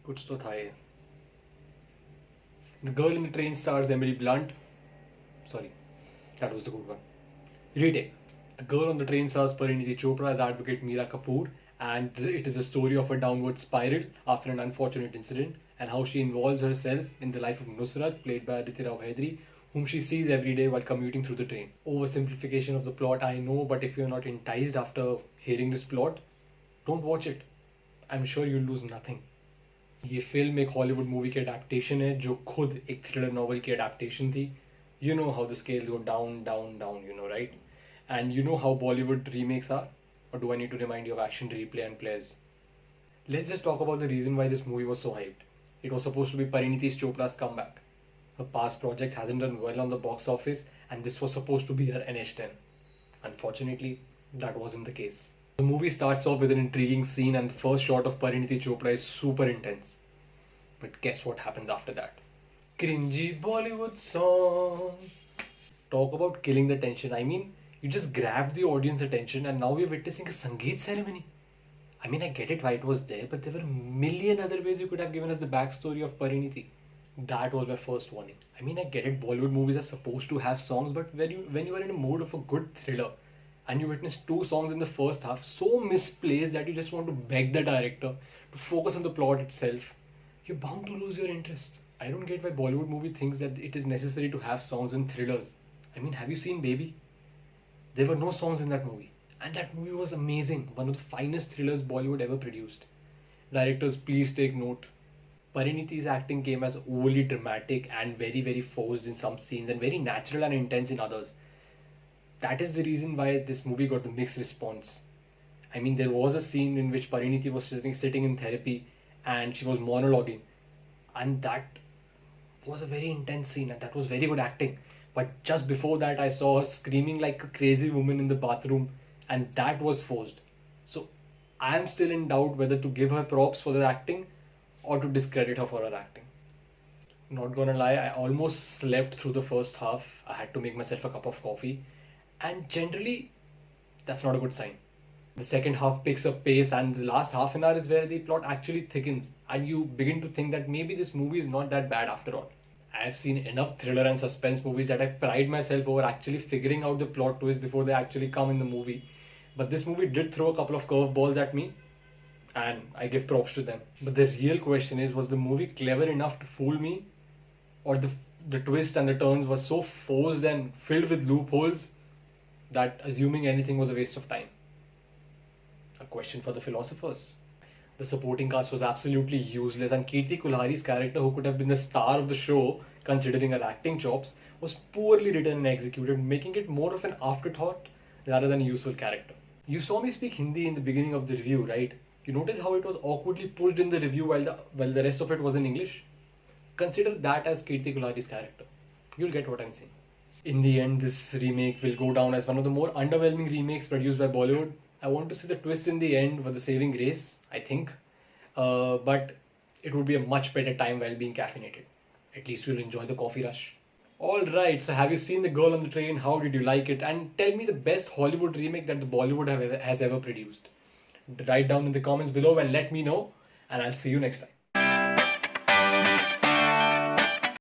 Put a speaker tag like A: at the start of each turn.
A: कुछ तो था ये. The Girl in the Train stars Emily Blunt. Sorry, that was the good one. Retake. The Girl on the Train stars Parineetichopra as advocate Meera Kapoor, and it is a story of a downward spiral after an unfortunate incident and how she involves herself in the life of Nusrat, played by Aditi Rao Hedri, whom she sees every day while commuting through the train. Oversimplification of the plot, I know, but if you're not enticed after hearing this plot, don't watch it. I'm sure you'll lose nothing. ये film एक Hollywood movie की adaptation है जो खुद एक thriller novel की adaptation थी. You know how the scales go down, down, down, you know, right? And you know how Bollywood remakes are? Or do I need to remind you of action replay and players? Let's just talk about the reason why this movie was so hyped. It was supposed to be Parineeti Chopra's comeback. Her past projects hasn't done well on the box office, and this was supposed to be her NH10. Unfortunately, that wasn't the case. The movie starts off with an intriguing scene, and the first shot of Parineeti Chopra is super intense. But guess what happens after that? Cringy Bollywood song. Talk about killing the tension. I mean, you just grabbed the audience attention and now we're witnessing a Sangeet ceremony. I mean, I get it why it was there, but there were a million other ways you could have given us the backstory of Parineeti. That was my first warning. I mean, I get it, Bollywood movies are supposed to have songs, but when you are in a mood of a good thriller and you witness two songs in the first half, so misplaced that you just want to beg the director to focus on the plot itself, you're bound to lose your interest. I don't get why Bollywood movie thinks that it is necessary to have songs in thrillers. I mean, have you seen Baby? There were no songs in that movie. And that movie was amazing. One of the finest thrillers Bollywood ever produced. Directors, please take note. Parineeti's acting came as overly dramatic and very, very forced in some scenes and very natural and intense in others. That is the reason why this movie got the mixed response. I mean, there was a scene in which Parineeti was sitting in therapy and she was monologuing. And that was a very intense scene and that was very good acting. But just before that, I saw her screaming like a crazy woman in the bathroom, and that was forced. So I am still in doubt whether to give her props for the acting or to discredit her for her acting. Not gonna lie, I almost slept through the first half. I had to make myself a cup of coffee, and generally, that's not a good sign. The second half picks up pace, and the last half an hour is where the plot actually thickens, and you begin to think that maybe this movie is not that bad after all. I have seen enough thriller and suspense movies that I pride myself over actually figuring out the plot twist before they actually come in the movie. But this movie did throw a couple of curveballs at me, and I give props to them. But the real question is, was the movie clever enough to fool me? Or the twists and the turns were so forced and filled with loopholes that assuming anything was a waste of time? A question for the philosophers. The supporting cast was absolutely useless, and Kirti Kulhari's character, who could have been the star of the show considering her acting chops, was poorly written and executed, making it more of an afterthought rather than a useful character. You saw me speak Hindi in the beginning of the review, right? You notice how it was awkwardly pushed in the review while the rest of it was in English? Consider that as Kirti Kulhari's character. You'll get what I'm saying. In the end, this remake will go down as one of the more underwhelming remakes produced by Bollywood. I want to see the twist in the end for the saving grace, I think. But it would be a much better time while being caffeinated. At least you'll enjoy the coffee rush. Alright, so have you seen The Girl on the Train? How did you like it? And tell me the best Hollywood remake that the Bollywood has ever produced. Write down in the comments below and let me know. And I'll see you next time.